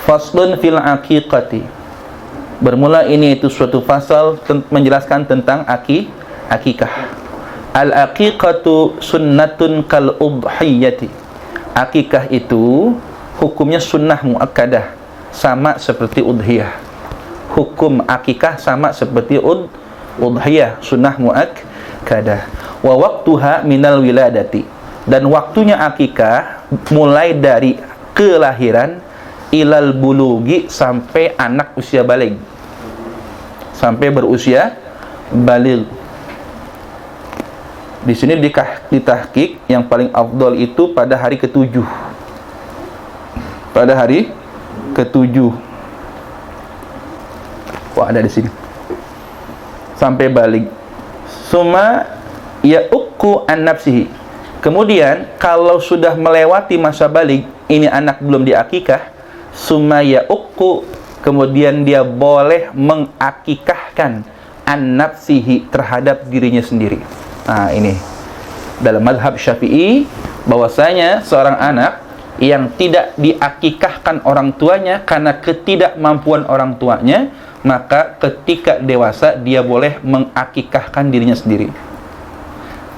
Faslun fil aqiqati. Bermula ini itu suatu fasal menjelaskan tentang akikah. Al aqiqatu sunnatun kal udhiyati. Akikah itu hukumnya sunnah muakkadah, sama seperti udhiyah. Hukum akikah sama seperti udhiyah, sunnah muakkadah. Wa waqtuha minal wiladati. Dan waktunya akikah mulai dari kelahiran ilal bulugi, sampai anak usia baligh, sampai berusia baligh. Di sini ditahqiq yang paling afdal itu pada hari ke-7. Pada hari ke-7. Wah, ada di sini. Sampai baligh. Summa ya'uqqu an nafsihi. Kemudian kalau sudah melewati masa baligh, ini anak belum diakikah, summa ya'uqqu, kemudian dia boleh mengakikahkan an nafsihi, terhadap dirinya sendiri. Nah, ini dalam mazhab Syafi'i bahwasanya seorang anak yang tidak diakikahkan orang tuanya karena ketidakmampuan orang tuanya, maka ketika dewasa dia boleh mengakikahkan dirinya sendiri.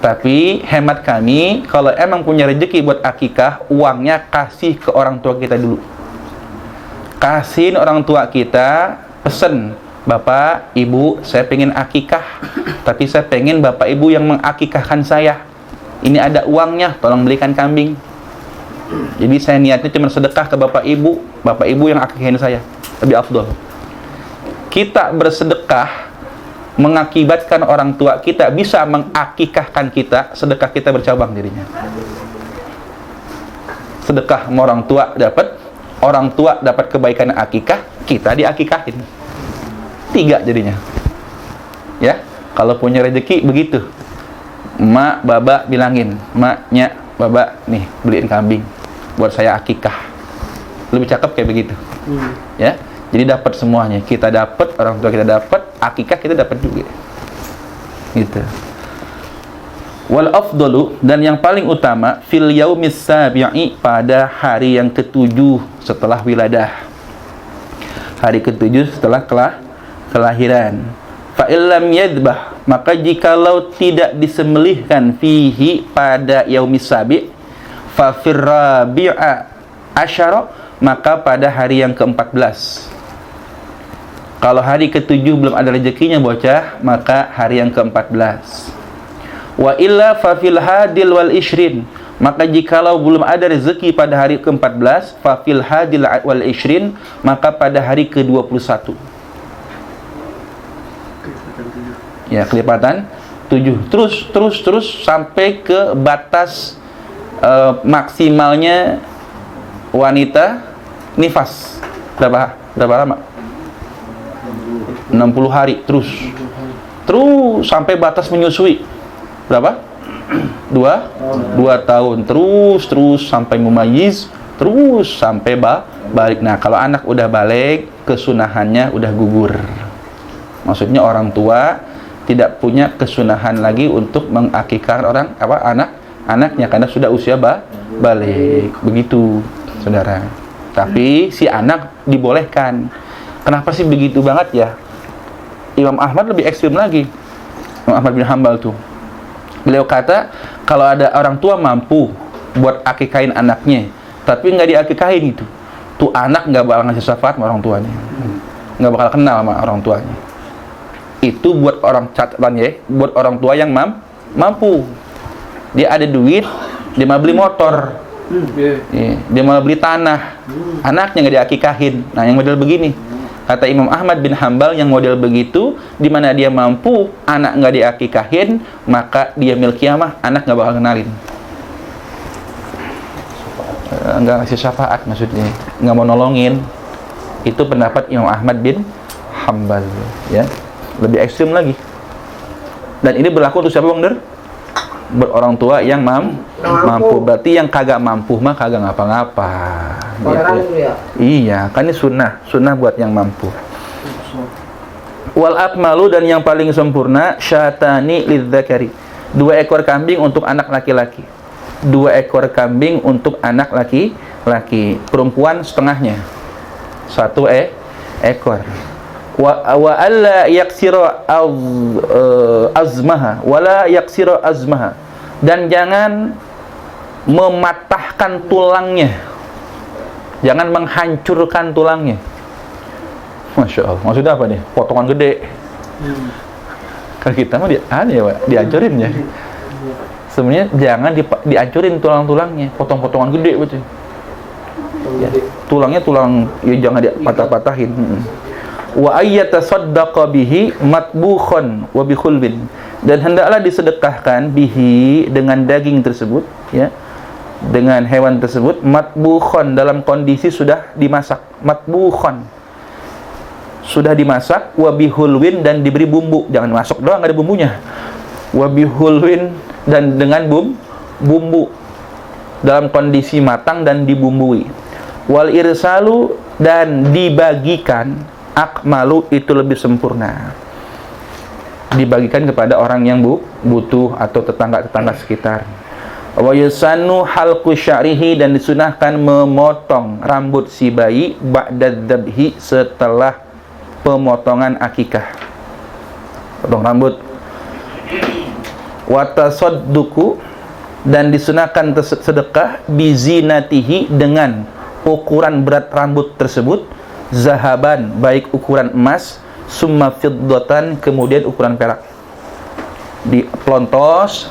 Tapi hemat kami, kalau emang punya rezeki buat akikah, uangnya kasih ke orang tua kita dulu. Kasihin orang tua kita, pesen, Bapak, Ibu, saya pengen akikah, tapi saya pengen Bapak Ibu yang mengakikahkan saya. Ini ada uangnya, tolong belikan kambing. Jadi saya niatnya cuma sedekah ke Bapak Ibu yang akikahin saya. Lebih afdol. Kita bersedekah mengakibatkan orang tua kita bisa mengakikahkan kita, sedekah kita bercabang dirinya. Sedekah sama orang tua dapat kebaikan akikah, kita diakikahin. 3 jadinya. Ya, kalau punya rezeki begitu. Mak, baba bilangin, maknya, baba nih beliin kambing buat saya akikah. Lebih cakep kayak begitu. Ya. Jadi dapat semuanya, kita dapat, orang tua kita dapat, akikah kita dapat juga. Gitu. Wal afdalu, dan yang paling utama, fil yaumis sabi'i, pada hari yang ke-7 setelah wiladah. Hari ke-7 setelah kelahiran. Fa illam yadbah, maka jikalau tidak disembelihkan fihi pada yaumis sabi', fa firrabi'a asyara, maka pada hari yang ke-14. Kalau hari ke-7 belum ada rezekinya bocah, maka hari yang ke-14. Wa illa fa fil hadil wal ishrin, maka jikalau belum ada rezeki pada hari ke-14, fa fil hadil wal ishrin, maka pada hari ke-21. Ya, kelipatan 7. Terus sampai ke batas maksimalnya wanita nifas. Berapa lama? 60 hari terus sampai batas menyusui. Berapa? 2 tahun terus sampai mumayyiz, terus sampai balik. Nah, kalau anak udah balik, kesunahannya udah gugur. Maksudnya orang tua tidak punya kesunahan lagi untuk mengakikahkan anaknya karena sudah usia balik. Begitu, saudara. Tapi si anak dibolehkan. Kenapa sih begitu banget ya? Imam Ahmad lebih ekstrim lagi. Imam Ahmad bin Hanbal tuh. Beliau kata, kalau ada orang tua mampu buat akikahin anaknya, tapi nggak diakikahin itu, tuh anak nggak bakal ngasih syafaat sama orang tuanya, nggak bakal kenal sama orang tuanya. Itu buat orang catatan ya, buat orang tua yang mampu. Dia ada duit, dia mau beli motor, dia mau beli tanah, anaknya nggak diakikahin. Nah, yang model begini, kata Imam Ahmad bin Hanbal, yang model begitu, di mana dia mampu, anak nggak diakikahin, maka dia mil kiamah, anak nggak bakal kenalin. Nggak ngasih syafaat, maksudnya nggak mau nolongin. Itu pendapat Imam Ahmad bin Hanbal, ya. Lebih ekstrim lagi. Dan ini berlaku untuk siapa, Bang Der? Berorang tua yang mampu. Berarti yang kagak mampu mah kagak ngapa-ngapa. Gitu. Iya, kan ini sunnah buat yang mampu. Wal akmalu, dan yang paling sempurna, syatani lidzakari, 2 ekor kambing untuk anak laki-laki. 2 ekor kambing untuk anak laki-laki. Perempuan setengahnya. satu ekor. Wa alla yaksira azmaha wala yaksira azmaha, dan jangan mematahkan tulangnya, jangan menghancurkan tulangnya. Masya Allah, maksudnya apa nih? Potongan gede. Kalau kita mah dihancurin ya. Sebenarnya jangan dihancurin tulang-tulangnya, potong-potongan gede betul. Ya, tulangnya ya jangan dipatah-patahin. Wa ayyatasaddaqa bihi matbukhan wa bi khulbin, dan hendaklah disedekahkan bihi, dengan daging tersebut, ya, dengan hewan tersebut, matbukhan, dalam kondisi sudah dimasak, matbukhan, sudah dimasak, wa bi khulwin, dan diberi bumbu, jangan masuk doang nggak ada bumbunya, wa bi khulwin, dan dengan bumbu dalam kondisi matang dan dibumbui, wal irsalu, dan dibagikan, akmalu, itu lebih sempurna, dibagikan kepada orang yang butuh atau tetangga-tetangga sekitar. Wa yusannu halqu sya'rihi, dan disunahkan memotong rambut si bayi ba'da dzabhi, setelah pemotongan akikah, potong rambut. Wa tasadduqu, dan disunahkan sedekah bizinatihi, dengan ukuran berat rambut tersebut, zahaban, baik ukuran emas, summa fiddatan, kemudian ukuran perak. Dipelontos,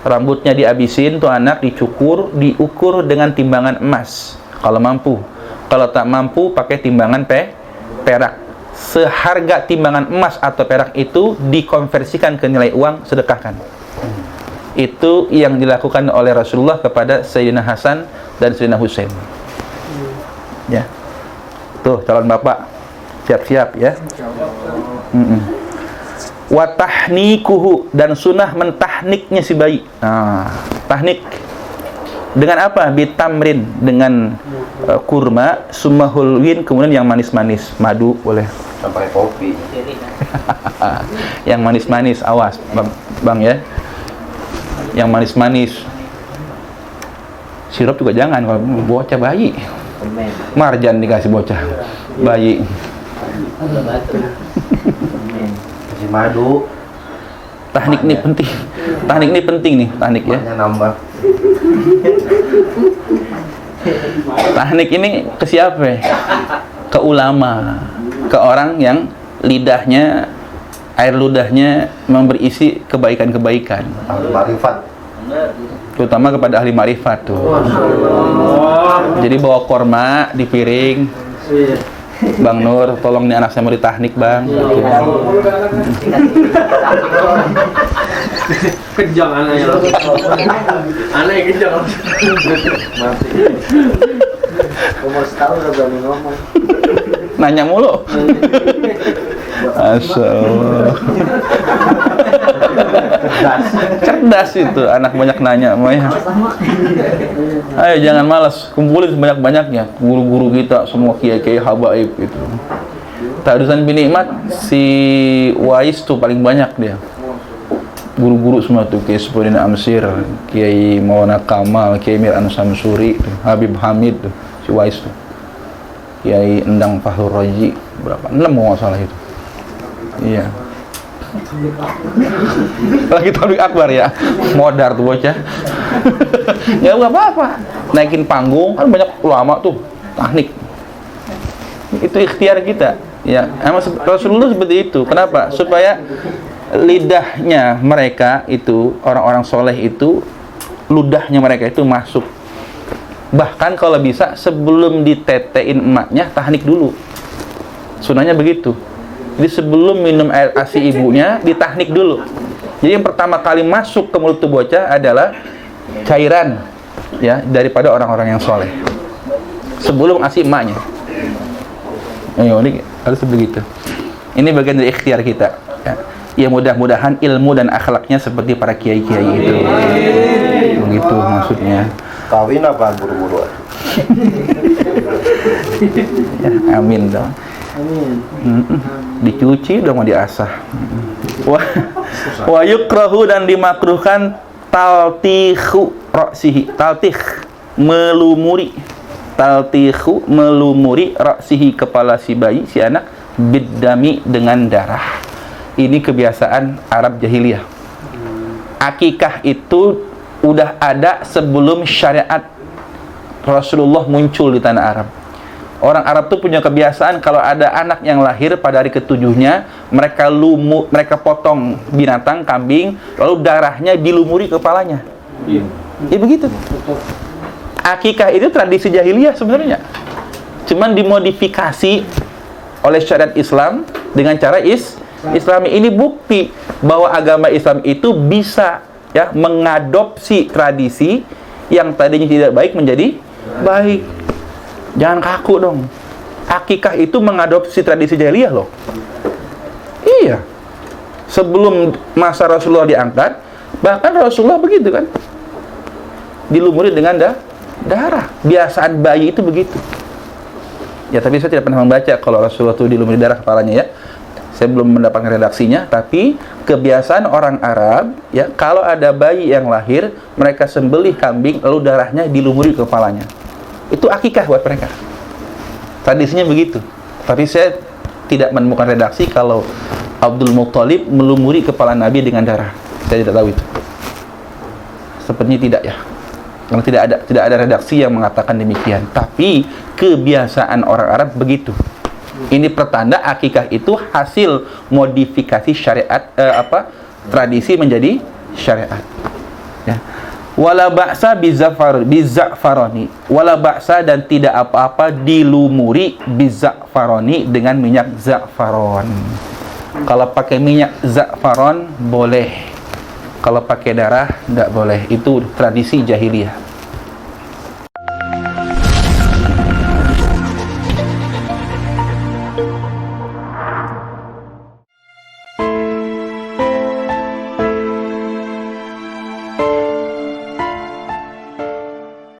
rambutnya dihabisin tuh anak, dicukur, diukur dengan timbangan emas kalau mampu. Kalau tak mampu pakai timbangan perak. Seharga timbangan emas atau perak itu dikonversikan ke nilai uang, sedekahkan. Itu yang dilakukan oleh Rasulullah kepada Sayyidina Hasan dan Sayyidina Husain. Ya. Tuh calon bapak, siap-siap ya. Wa tahnikuhu, dan sunnah mentahniknya si bayi. Nah, tahnik dengan apa? Bitamrin, dengan kurma, sumahulwin, kemudian yang manis-manis, madu boleh. Sampai kopi. Yang manis-manis, awas bang ya. Yang manis-manis. Sirup juga jangan, kalau bocah bayi. Marjan dikasih bocah bayi. Kasih madu. Teknik ini penting. Teknik ini penting nih, teknik ya. Nambah. Teknik ini ke siapa? Ke ulama, ke orang yang lidahnya, air ludahnya memang berisi kebaikan-kebaikan. Ahli marifat. Terutama kepada ahli marifat tuh. Jadi bawa korma di piring. Bang Nur, tolong nih anak saya mau diteknik bang. Kejang anaknya. Anaknya kejang. Umur setahun udah berani ngomong. Nanya mulu. Masya Allah. Cerdas itu anak, banyak nanya. Ayo jangan malas, kumpulin sebanyak-banyaknya guru-guru kita, semua kiai-kiai habaib itu. Tadusan bin Nikmat si Wais tuh paling banyak dia. Guru-guru semua tuh, Kiai Supudin Amsir, Kiai Maulana Kamal, Kiai Mir An-Samsuri, Habib Hamid tuh, si Wais tuh. Kiai Endang Fahlur Raji, berapa? 6 mau nggak salah itu. Iya. Lagi tablik akbar ya, modar tuh bocah. Ya nggak apa-apa, naikin panggung kan banyak ulama tuh, teknik. Itu ikhtiar kita. Ya, emang Rasulullah seperti itu. Kenapa? Supaya lidahnya mereka itu, orang-orang soleh itu, ludahnya mereka itu masuk. Bahkan kalau bisa sebelum ditetein emaknya, tahnik dulu. Sunahnya begitu. Jadi sebelum minum air ASI ibunya, ditahnik dulu. Jadi yang pertama kali masuk ke mulut tuh bocah adalah cairan, ya, daripada orang-orang yang soleh. Sebelum ASI emaknya. Ayo, ini harus begitu. Ini bagian dari ikhtiar kita. Ya mudah-mudahan ilmu dan akhlaknya seperti para kiai-kiai itu. Begitu maksudnya. Kawin apa buru-buru? Ya, amin dong. Dicuci udah mau diasah. Wa yukrahu, dan dimakruhkan taltikhu ra'sihi. Taltikh, melumuri taltikhu, melumuri ra'sihi, kepala si bayi, si anak, biddami, dengan darah. Ini kebiasaan Arab jahiliyah. Akikah itu udah ada sebelum syariat Rasulullah muncul di tanah Arab. Orang Arab tuh punya kebiasaan kalau ada anak yang lahir pada hari ketujuhnya, mereka potong binatang, kambing, lalu darahnya dilumuri kepalanya. Iya. Ya begitu. Akikah itu tradisi jahiliyah sebenarnya. Cuman dimodifikasi oleh syariat Islam dengan cara Islami. Ini bukti bahwa agama Islam itu bisa ya mengadopsi tradisi yang tadinya tidak baik menjadi baik. Jangan kaku dong. Akikah itu mengadopsi tradisi jahiliyah loh. Iya. Sebelum masa Rasulullah diangkat, bahkan Rasulullah begitu kan. Dilumuri dengan darah. Biasaan bayi itu begitu. Ya, tapi saya tidak pernah membaca kalau Rasulullah itu dilumuri darah kepalanya ya. Saya belum mendapatkan redaksinya, tapi kebiasaan orang Arab ya, kalau ada bayi yang lahir, mereka sembelih kambing lalu darahnya dilumuri kepalanya. Itu akikah buat mereka. Tradisinya begitu. Tapi saya tidak menemukan redaksi kalau Abdul Muttalib melumuri kepala Nabi dengan darah. Saya tidak tahu itu. Sepertinya tidak ya. Karena tidak ada redaksi yang mengatakan demikian. Tapi kebiasaan orang Arab begitu. Ini pertanda akikah itu hasil modifikasi syariat tradisi menjadi syariat. Ya. Wala ba'sa biza'faroni. Wala ba'sa, dan tidak apa-apa dilumuri biza'faroni, dengan minyak za'faron. Kalau pakai minyak za'faron boleh. Kalau pakai darah tidak boleh. Itu tradisi jahiliyah.